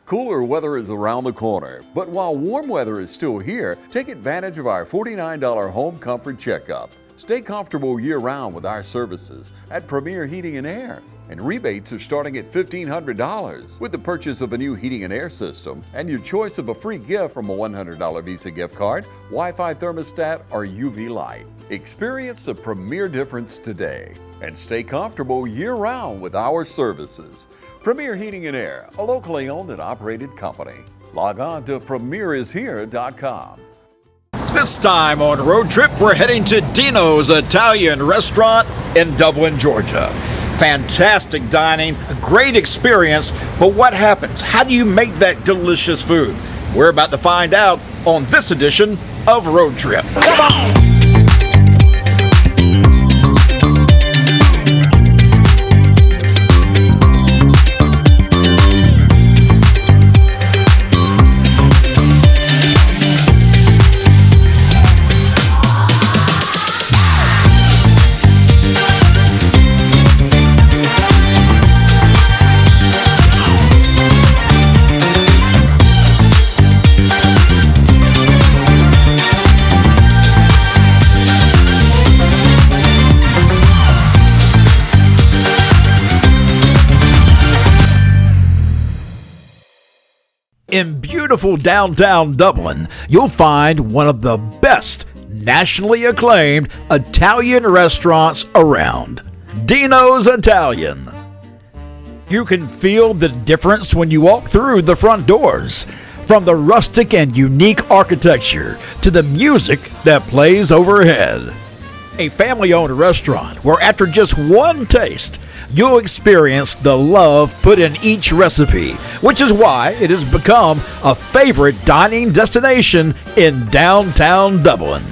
Cooler weather is around the corner, but while warm weather is still here, take advantage of our $49 home comfort checkup. Stay comfortable year-round with our services at Premier Heating and Air. And rebates are starting at $1,500 with the purchase of a new heating and air system and your choice of a free gift from a $100 Visa gift card, Wi-Fi thermostat, or UV light. Experience the Premier difference today and stay comfortable year-round with our services. Premier Heating and Air, a locally owned and operated company. Log on to premierishere.com. This time on Road Trip, we're heading to Deano's Italian Restaurant in Dublin, Georgia. Fantastic dining, a great experience, but what happens? How do you make that delicious food? We're about to find out on this edition of Road Trip. Come on! In beautiful downtown Dublin, you'll find one of the best nationally acclaimed Italian restaurants around, Deano's Italian. You can feel the difference when you walk through the front doors, from the rustic and unique architecture to the music that plays overhead. A family-owned restaurant where after just one taste, you'll experience the love put in each recipe, which is why it has become a favorite dining destination in downtown Dublin.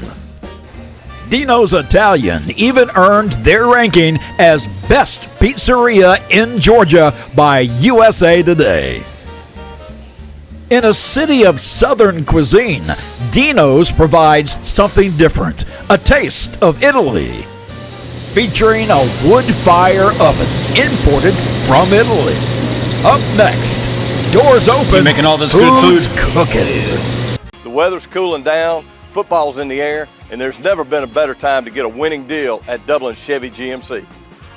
Deano's Italian even earned their ranking as Best Pizzeria in Georgia by USA Today. In a city of Southern cuisine, Deano's provides something different, a taste of Italy. Featuring a wood fire oven imported from Italy. Up next, doors open. You're making all this good food food. Cooking. The weather's cooling down, football's in the air, and there's never been a better time to get a winning deal at Dublin Chevy GMC.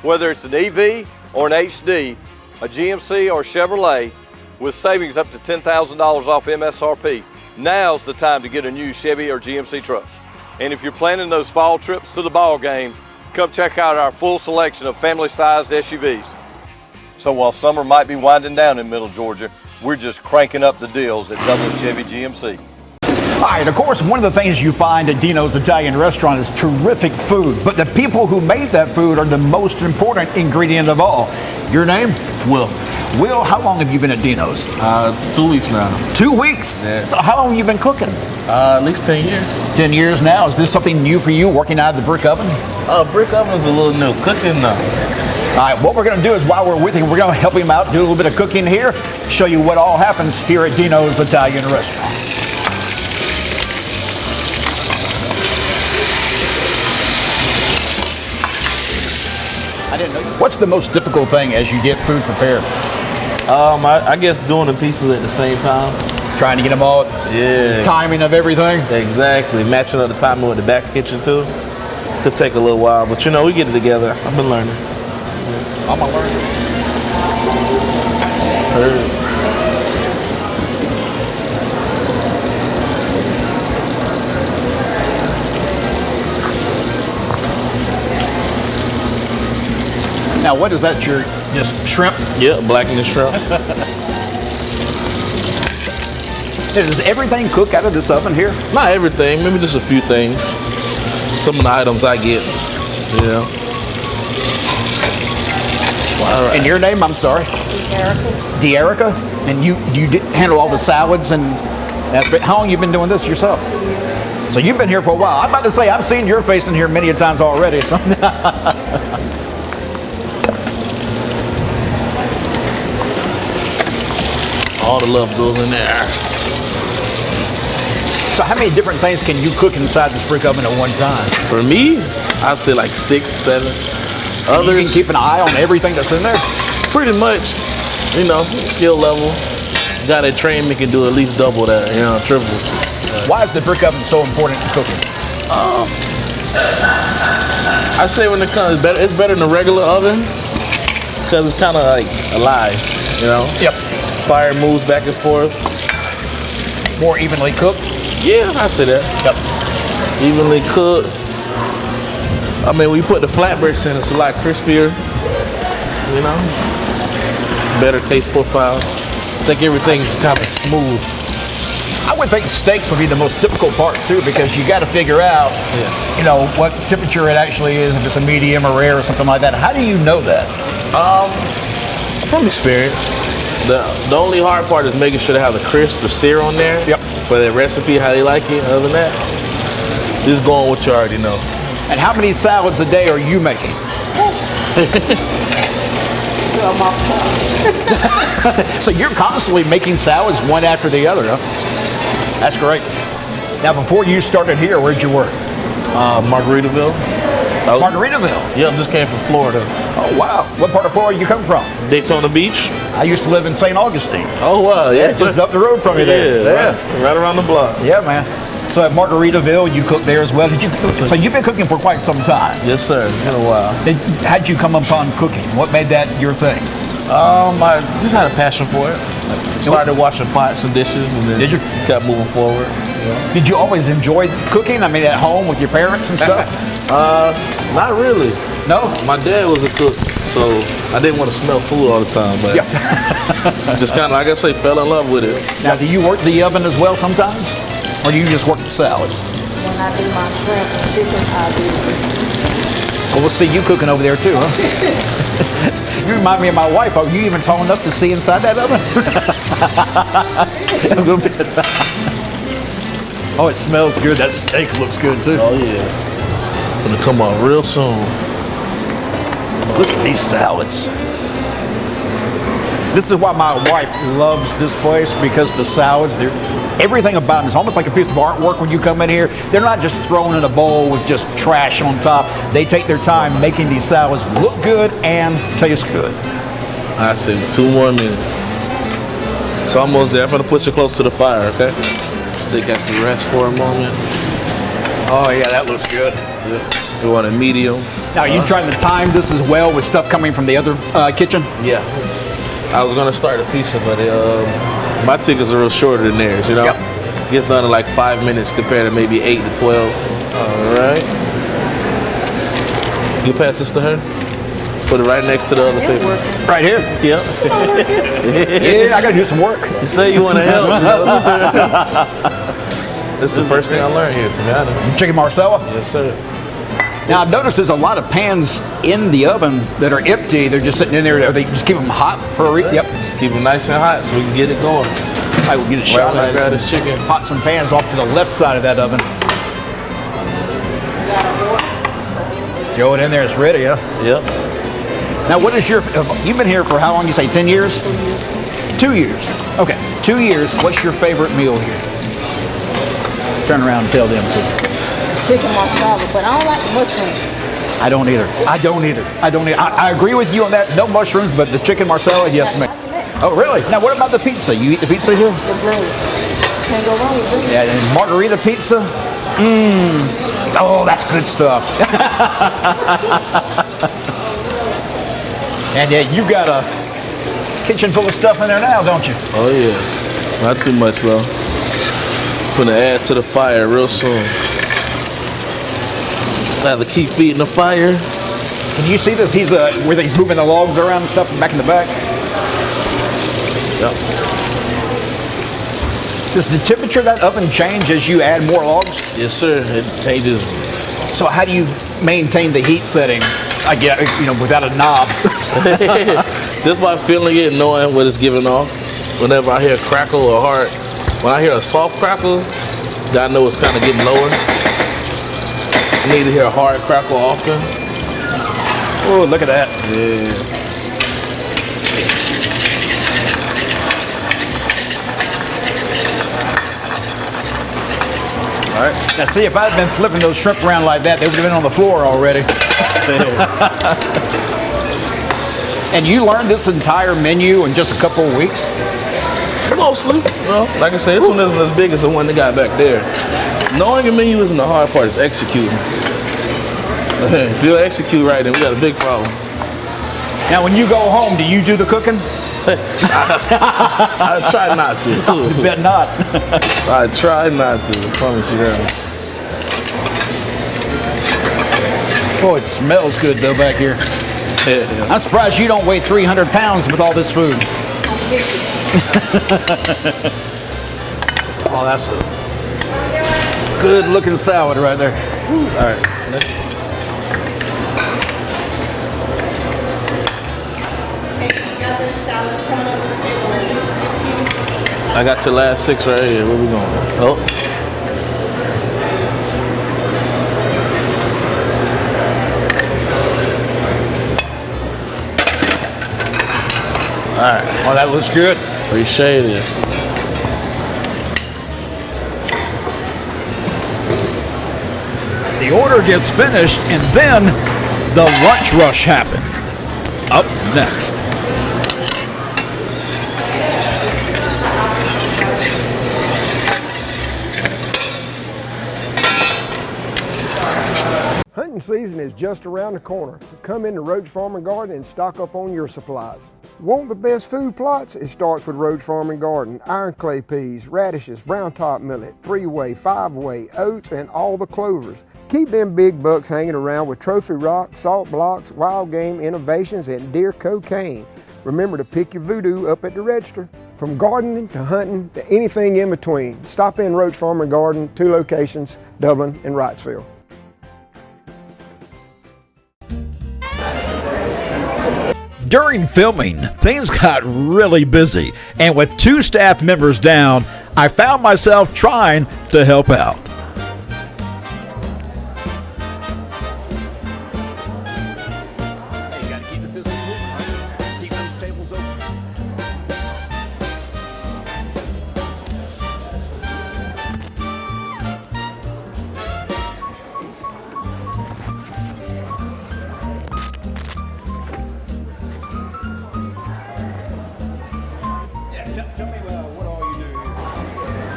Whether it's an EV or an HD, a GMC or Chevrolet, with savings up to $10,000 off MSRP, now's the time to get a new Chevy or GMC truck. And if you're planning those fall trips to the ball game, come check out our full selection of family-sized SUVs. So while summer might be winding down in Middle Georgia, we're just cranking up the deals at Dublin Chevy GMC. All right, of course, one of the things you find at Deano's Italian Restaurant is terrific food, but the people who made that food are the most important ingredient of all. Your name? Will. Will, how long have you been at Deano's? 2 weeks now. 2 weeks? Yeah. So how long have you been cooking? At least 10 years. 10 years now. Is this something new for you, working out of the brick oven? Brick oven is a little new. Cooking, no. All right, what we're going to do is while we're with him, we're going to help him out, do a little bit of cooking here, show you what all happens here at Deano's Italian Restaurant. I didn't know. What's the most difficult thing as you get food prepared? I guess doing the pieces at the same time. Trying to get them all, Yeah. timing of everything. Exactly. Matching up the timing with the back kitchen too. Could take a little while, but you know, we get it together. I've been learning. I'm going to learn. Heard. Now, what is that? Your just shrimp? Yeah, blackened shrimp. Does everything cook out of this oven here? Not everything, maybe just a few things. Some of the items I get, you know. All right. And your name, I'm sorry? Dearica. And you handle all the salads and aspect. How long you been doing this yourself? So you've been here for a while. I'm about to say, I've seen your face in here many a times already. So. All the love goes in there. So how many different things can you cook inside this brick oven at one time? For me, I'd say like 6, 7. Others, you can keep an eye on everything that's in there? pretty much, you know, skill level. guy that trained me can do at least double that, you know, triple. Why is the brick oven so important in cooking? I say when it comes, it's better than a regular oven because it's kind of like alive, you know? Yep. Fire moves back and forth. More evenly cooked? Yeah, I say that. Yep. Evenly cooked. I mean, when you put the flatbreads in, it's a lot crispier, you know? Better taste profile. I think everything's kind of smooth. I would think steaks would be the most difficult part too, because you got to figure out, you know, what temperature it actually is, if it's a medium or rare or something like that. How do you know that? From experience. The only hard part is making sure they have the crisp or sear on there. Yep. For their recipe, how they like it. Other than that, just going what you already know. And how many salads a day are you making? So you're constantly making salads one after the other, huh? That's great. Now, before you started here, where'd you work? Margaritaville. Margaritaville? Yeah, just came from Florida. Oh, wow. What part of Florida you come from? Daytona Beach. I used to live in St. Augustine. Oh, wow. Yeah, Just up the road from you there. Yeah. Right around the block. Yeah, man. So at Margaritaville, you cook there as well. So you've been cooking for quite some time. Yes, sir. It's been a while. How'd you come upon cooking? What made that your thing? I just had a passion for it. Started washing pots and dishes, and then kept moving forward. Yeah. Did you always enjoy cooking? I mean, at home with your parents and stuff? Not really. No? My dad was a cook, so I didn't want to smell food all the time, but just kind of, like I say, fell in love with it. Now, do you work the oven as well sometimes? Or do you just work the salads? When I do my shrimp and chicken, I do. Well, we'll see you cooking over there too, huh? You remind me of my wife. Are you even tall enough to see inside that oven? A little bit. Oh, it smells good. That steak looks good too. Oh yeah. Gonna come out real soon. Look at these salads. This is why my wife loves this place, because the salads, everything about it is almost like a piece of artwork when you come in here. They're not just thrown in a bowl with just trash on top. They take their time making these salads look good and taste good. I say 2 more minutes. It's almost there. I'm gonna put you close to the fire, okay? Steak has to rest for a moment. Oh yeah, that looks good. Yeah. You want a medium. Now, are you trying to time this as well with stuff coming from the other kitchen? Yeah. I was gonna start a pizza, but my tickets are real shorter than theirs, you know? Yep. Gets done in like 5 minutes compared to maybe 8 to 12. All right. You pass this to her? Put it right next to the other paper. Right here? Yep. Yeah, I gotta do some work. You say you wanna help, you know? This is the first thing I learned here, to be honest. Chicken marsala? Yes, sir. Now, I've noticed there's a lot of pans in the oven that are empty. They're just sitting in there. Or they just keep them hot for a reason. Yep. Keep them nice and hot so we can get it going. I will get a shot Right, at grab this chicken. pots and pans off to the left side of that oven. Throw it in there. It's ready, huh? Yep. Now, what is you've been here for how long? You say 10 years? 2 years. Okay, 2 years. What's your favorite meal here? Turn around and tell them too. Chicken marsala, but I don't like mushrooms. I don't either. I agree with you on that. No mushrooms, but the chicken marsala, yes, ma'am. Oh, really? Now, what about the pizza? You eat the pizza here? The bread. Can't go wrong with bread. Yeah, and margarita pizza. Oh, that's good stuff. And yeah, you got a kitchen full of stuff in there now, don't you? Oh, yeah. Not too much, though. Gonna add to the fire real soon. I have to keep feeding the fire. Can you see this? He's moving the logs around and stuff back in the back. Yep. Does the temperature of that oven change as you add more logs? Yes, sir. It changes. So how do you maintain the heat setting? I get, without a knob. Just by feeling it and knowing what it's giving off. Whenever I hear a crackle or hard, when I hear a soft crackle, I know it's kind of getting lower. I need to hear a hard crackle often. Oh, look at that. Yeah. All right. Now, see, if I'd been flipping those shrimp around like that, they would have been on the floor already. And you learned this entire menu in just a couple of weeks? Mostly. Well, like I said, this one isn't as big as the one they got back there. Knowing your menu isn't the hard part, it's executing. If you don't execute right, then we got a big problem. Now, when you go home, do you do the cooking? I try not to. You bet not. I try not to. I promise you that. Boy, it smells good though back here. Yeah. I'm surprised you don't weigh 300 pounds with all this food. Oh, that's a good looking salad right there. All right. I got your last 6 right here. Where we going? Oh. All right. Oh, that looks good. Appreciate it. The order gets finished, and then the lunch rush happened. Up next. Hunting season is just around the corner, so come into Roach Farm and Garden and stock up on your supplies. Want the best food plots? It starts with Roach Farm and Garden. Iron clay peas, radishes, brown top millet, 3-way, 5-way, oats, and all the clovers. Keep them big bucks hanging around with trophy rock, salt blocks, wild game innovations, and deer cocaine. Remember to pick your voodoo up at the register. From gardening to hunting to anything in between, stop in Roach Farm and Garden, 2 locations, Dublin and Wrightsville. During filming, things got really busy, and with 2 staff members down, I found myself trying to help out.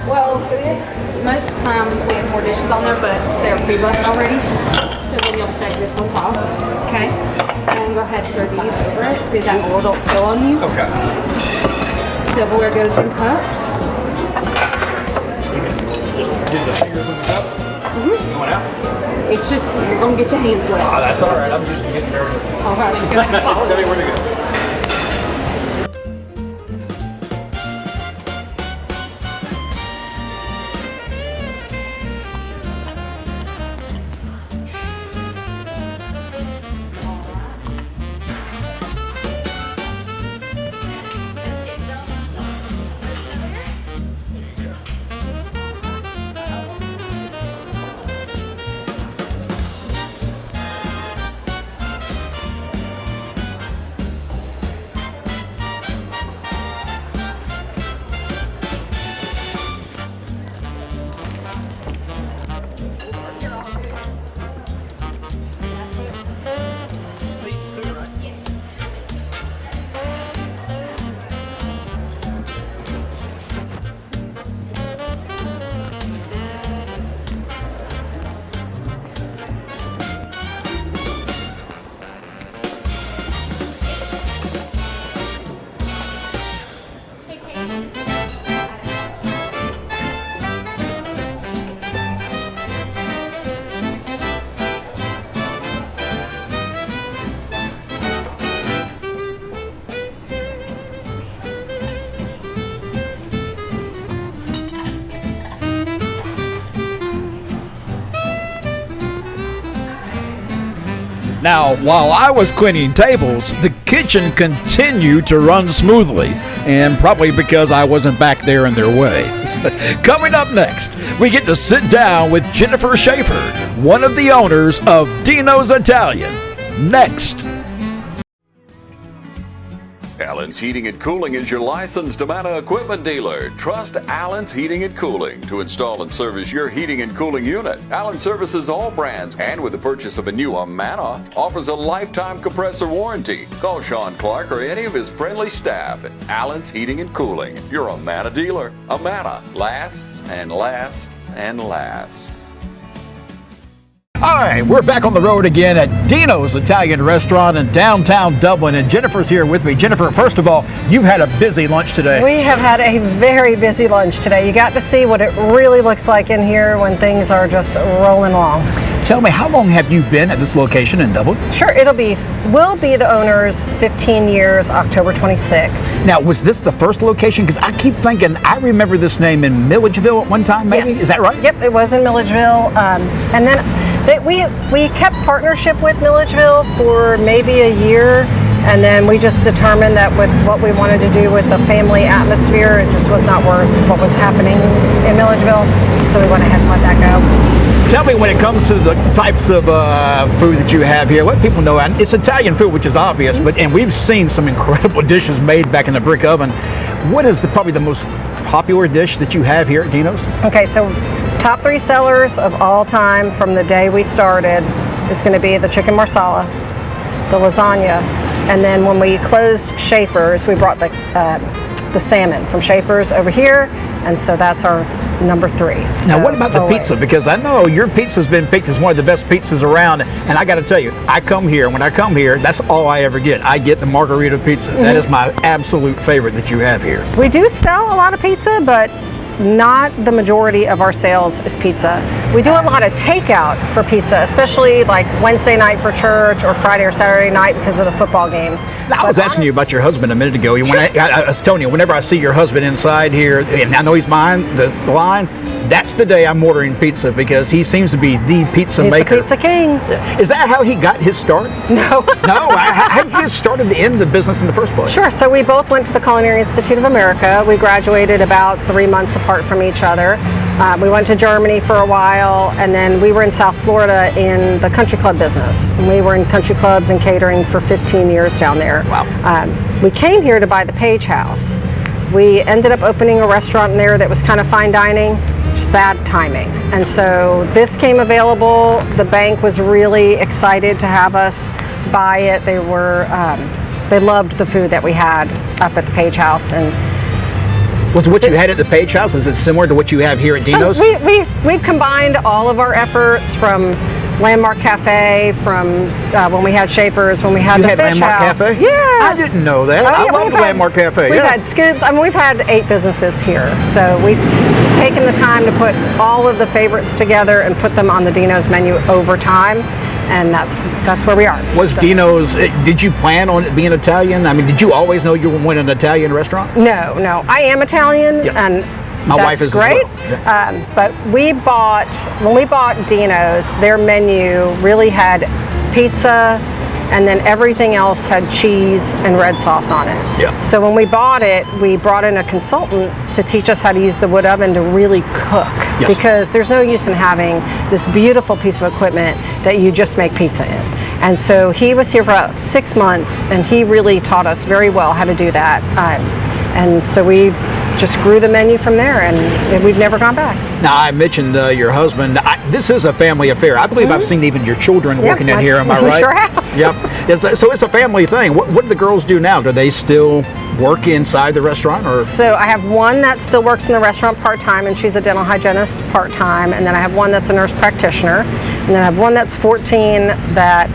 Well, for this, most of the time we have more dishes on there, but they're pre-bussed already. So then you'll stack this on top. Okay. And go ahead and throw these over it so that oil don't spill on you. Okay. Silverware goes in cups. Just do the fingers in the cups? Going out? It's just, you're going to get your hands wet. Oh, that's all right. I'm just getting dirty. All right. Tell me where to go. Now, while I was cleaning tables, the kitchen continued to run smoothly, and probably because I wasn't back there in their way. Coming up next, we get to sit down with Jennifer Schaefer, one of the owners of Deano's Italian. Next. Allen's Heating and Cooling is your licensed Amana equipment dealer. Trust Allen's Heating and Cooling to install and service your heating and cooling unit. Allen services all brands, and with the purchase of a new Amana, offers a lifetime compressor warranty. Call Sean Clark or any of his friendly staff at Allen's Heating and Cooling, your Amana dealer. Amana lasts and lasts and lasts. All right, we're back on the road again at Deano's Italian Restaurant in downtown Dublin, and Jennifer's here with me. Jennifer, first of all, you've had a busy lunch today. We have had a very busy lunch today. You got to see what it really looks like in here when things are just rolling along. Tell me, how long have you been at this location in Dublin? Sure, we'll be the owners 15 years, October 26th. Now, was this the first location? Because I keep thinking, I remember this name in Milledgeville at one time, maybe? Yes. Is that right? Yep, it was in Milledgeville. And then we kept partnership with Milledgeville for maybe a year, and then we just determined that with what we wanted to do with the family atmosphere, it just was not worth what was happening in Milledgeville, so we went ahead and let that go. Tell me, when it comes to the types of food that you have here, let people know, and it's Italian food, which is obvious, and we've seen some incredible dishes made back in the brick oven. What is probably the most popular dish that you have here at Deano's? Okay, so top 3 sellers of all time from the day we started is going to be the chicken marsala, the lasagna, and then when we closed Schaefer's, we brought the salmon from Schaefer's over here, and so that's our number 3. Now, what about the pizza? Because I know your pizza's been picked as one of the best pizzas around, and I got to tell you, when I come here, that's all I ever get. I get the margarita pizza. Mm-hmm. That is my absolute favorite that you have here. We do sell a lot of pizza, but not the majority of our sales is pizza. We do a lot of takeout for pizza, especially like Wednesday night for church or Friday or Saturday night because of the football games. Now, I was asking you about your husband a minute ago. Sure. I was telling you, whenever I see your husband inside here, and I know he's behind the line, that's the day I'm ordering pizza, because he seems to be the pizza maker. He's the pizza king. Is that how he got his start? No. No? How did you started in the business in the first place? Sure. So we both went to the Culinary Institute of America. We graduated about 3 months apart from each other. We went to Germany for a while, and then we were in South Florida in the country club business. And we were in country clubs and catering for 15 years down there. Wow. We came here to buy the Page House. We ended up opening a restaurant in there that was kind of fine dining, just bad timing. And so this came available. The bank was really excited to have us buy it. They loved the food that we had up at the Page House. And what you had at the Page House, is it similar to what you have here at Deano's? So we've combined all of our efforts from Landmark Cafe, from when we had Schaefer's, when we had the Fish Landmark House. Cafe? Yes. I didn't know that. I love the Landmark Cafe. We've had Scoops. I mean, we've had 8 businesses here. So we've taken the time to put all of the favorites together and put them on the Deano's menu over time. And that's where we are. Was Deano's, did you plan on it being Italian? I mean, did you always know you would want an Italian restaurant? No. I am Italian, and my wife is great. as well. But when we bought Deano's, their menu really had pizza, and then everything else had cheese and red sauce on it. Yeah. So when we bought it, we brought in a consultant to teach us how to use the wood oven to really cook. Yes. Because there's no use in having this beautiful piece of equipment that you just make pizza in. And so he was here for about 6 months, and he really taught us very well how to do that. And so we just grew the menu from there, and we've never gone back. Now, I mentioned your husband. This is a family affair. I believe I've seen even your children working in here. Am I right? Sure have. Yep. So it's a family thing. What do the girls do now? Do they still work inside the restaurant? Or? So I have one that still works in the restaurant part-time, and she's a dental hygienist part-time. And then I have one that's a nurse practitioner. And then I have one that's 14 that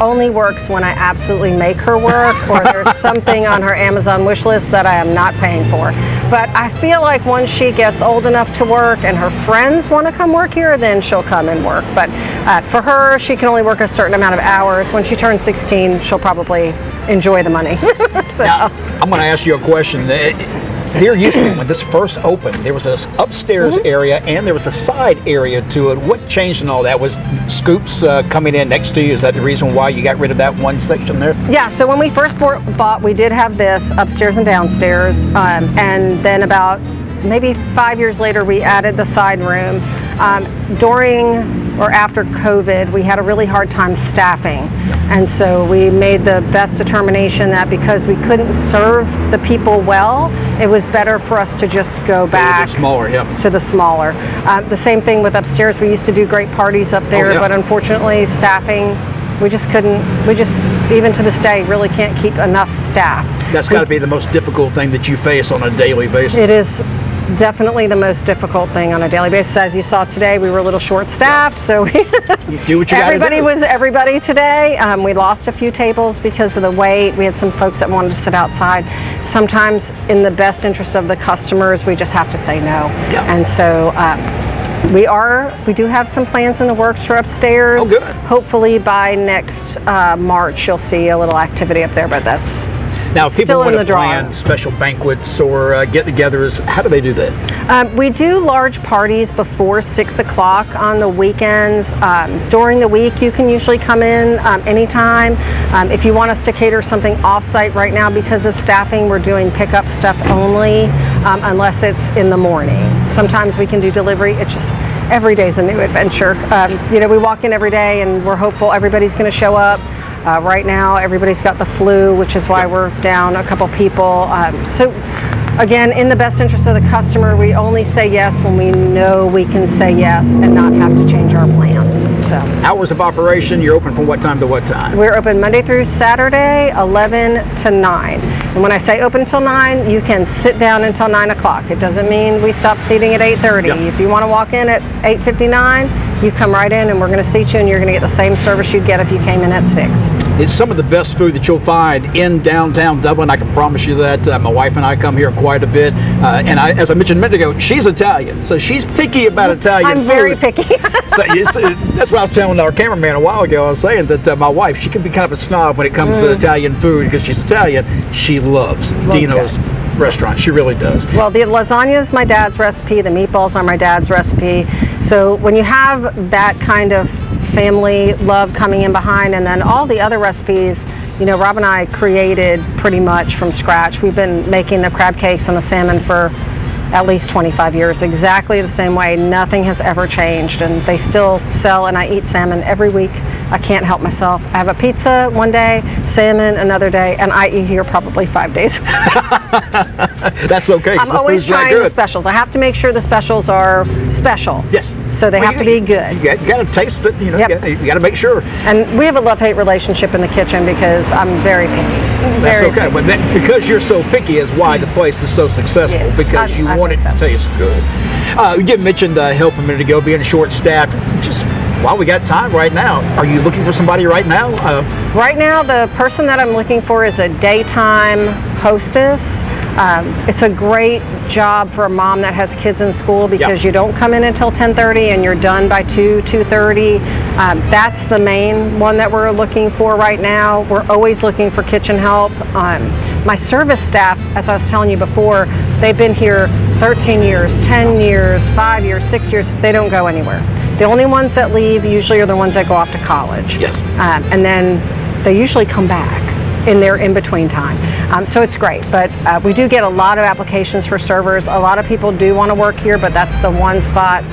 only works when I absolutely make her work, or there's something on her Amazon wish list that I am not paying for. But I feel like once she gets old enough to work and her friends want to come work here, then she'll come and work. But for her, she can only work a certain amount of hours. When she turns 16, she'll probably enjoy the money. So. Now, I'm going to ask you a question. Here used to be, when this first opened, there was this upstairs area and there was a side area to it. What changed in all that? Was Scoops coming in next to you? Is that the reason why you got rid of that one section there? Yeah, so when we first bought, we did have this upstairs and downstairs. And then about maybe 5 years later, we added the side room. During or after COVID, we had a really hard time staffing. And so we made the best determination that because we couldn't serve the people well, it was better for us to just go back smaller, to the smaller. The same thing with upstairs. We used to do great parties up there, but unfortunately staffing, we just couldn't, even to this day, really can't keep enough staff. That's got to be the most difficult thing that you face on a daily basis. It is definitely the most difficult thing on a daily basis. As you saw today, we were a little short-staffed, so you do what you everybody gotta do. was everybody today. We lost a few tables because of the wait. We had some folks that wanted to sit outside. Sometimes, in the best interest of the customers, we just have to say no. And so we do have some plans in the works for upstairs. Oh, good. Hopefully by next March, you'll see a little activity up there, but that's now, if people still want in the to plan drawing. special banquets or get-togethers, how do they do that? We do large parties before 6 o'clock on the weekends. During the week, you can usually come in anytime. If you want us to cater something off-site right now, because of staffing, we're doing pickup stuff only, unless it's in the morning. Sometimes we can do delivery. It's just every day's a new adventure. We walk in every day and we're hopeful everybody's going to show up. Right now, everybody's got the flu, which is why we're down a couple people. So, again, in the best interest of the customer, we only say yes when we know we can say yes and not have to change our plans. So, Hours of operation, you're open from what time to what time? we're open Monday through Saturday, 11 to 9. And when I say open till 9, you can sit down until 9 o'clock. It doesn't mean we stop seating at 8:30. If you want to walk in at 8:59, you come right in and we're going to seat you and you're going to get the same service you'd get if you came in at 6. It's some of the best food that you'll find in downtown Dublin. I can promise you that. My wife and I come here quite a bit. And as I mentioned a minute ago, she's Italian. So she's picky about Italian food. I'm very picky. That's what I was telling our cameraman a while ago. I was saying that my wife, she can be kind of a snob when it comes to Italian food because she's Italian. She loves Deano's restaurant. She really does. Well, the lasagna is my dad's recipe. The meatballs are my dad's recipe. So when you have that kind of family love coming in behind, and then all the other recipes, Rob and I created pretty much from scratch. We've been making the crab cakes and the salmon for at least 25 years, exactly the same way. Nothing has ever changed, and they still sell, and I eat salmon every week. I can't help myself. I have a pizza one day, salmon another day, and I eat here probably 5 days. That's okay. I'm always trying the specials. I have to make sure the specials are special. Yes. So they have to be good. You got to taste it. You got to make sure. And we have a love-hate relationship in the kitchen because I'm very picky. That's okay. But because you're so picky is why the place is so successful, because you want it to taste good. You mentioned help a minute ago, being short-staffed. Just while we got time right now, are you looking for somebody right now? Right now, the person that I'm looking for is a daytime hostess. It's a great job for a mom that has kids in school because you don't come in until 10:30 and you're done by 2:30. That's the main one that we're looking for right now. We're always looking for kitchen help. My service staff, as I was telling you before, they've been here 13 years, 10 years, 5 years, 6 years. They don't go anywhere. The only ones that leave usually are the ones that go off to college. Yes. And then they usually come back in their in-between time. So it's great, but we do get a lot of applications for servers. A lot of people do want to work here, but that's the one spot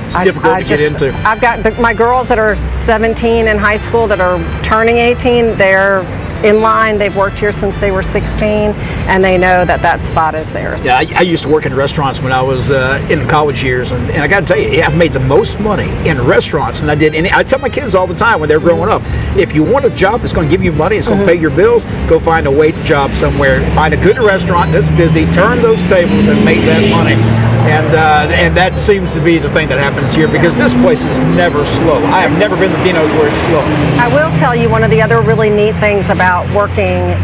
it's difficult to get into. I've got my girls that are 17 in high school that are turning 18. They're in line. They've worked here since they were 16, and they know that spot is theirs. Yeah, I used to work in restaurants when I was in college years, and I got to tell you, I've made the most money in restaurants than I did I tell my kids all the time when they're growing up, if you want a job that's going to give you money, it's going to pay your bills, go find a wait job somewhere. Find a good restaurant that's busy, turn those tables, and make that money. And that seems to be the thing that happens here, because this place is never slow. I have never been to Deano's where it's slow. I will tell you, one of the other really neat things about working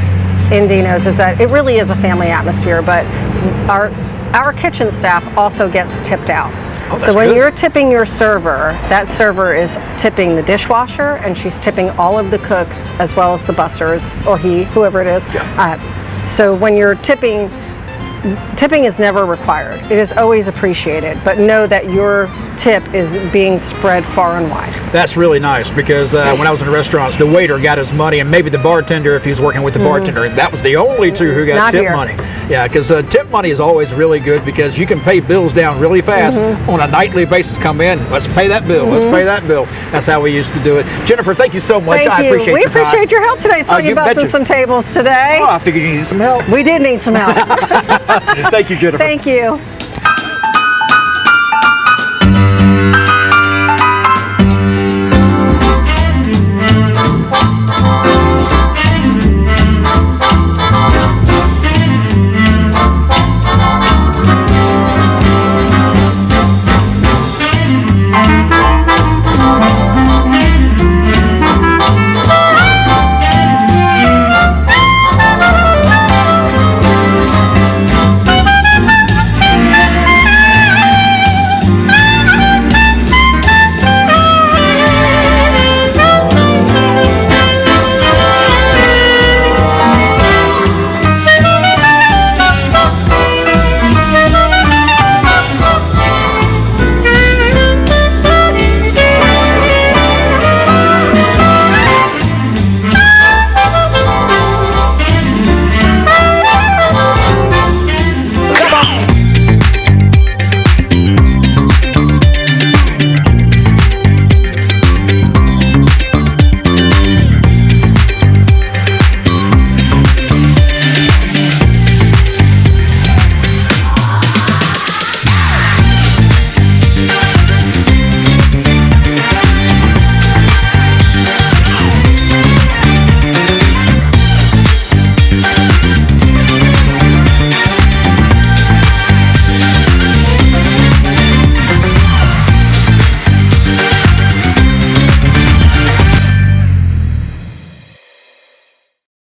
in Deano's is that it really is a family atmosphere, but our kitchen staff also gets tipped out. Oh, so when good. you're tipping your server, that server is tipping the dishwasher, and she's tipping all of the cooks as well as the busters, or whoever it is. Yeah. So when you're tipping is never required. It is always appreciated, but know that your tip is being spread far and wide. That's really nice because when I was in restaurants, the waiter got his money, and maybe the bartender, if he was working with the bartender, that was the only two who got Not tip here. money. Yeah, because tip money is always really good because you can pay bills down really fast on a nightly basis. Come in, let's pay that bill. Let's pay that bill. That's how we used to do it. Jennifer, thank you so much. Thank I you. appreciate We your time. appreciate your help today. So You you busting betcha. some tables today. Oh, I figured you needed some help. We did need some help. Thank you, Jennifer. Thank you.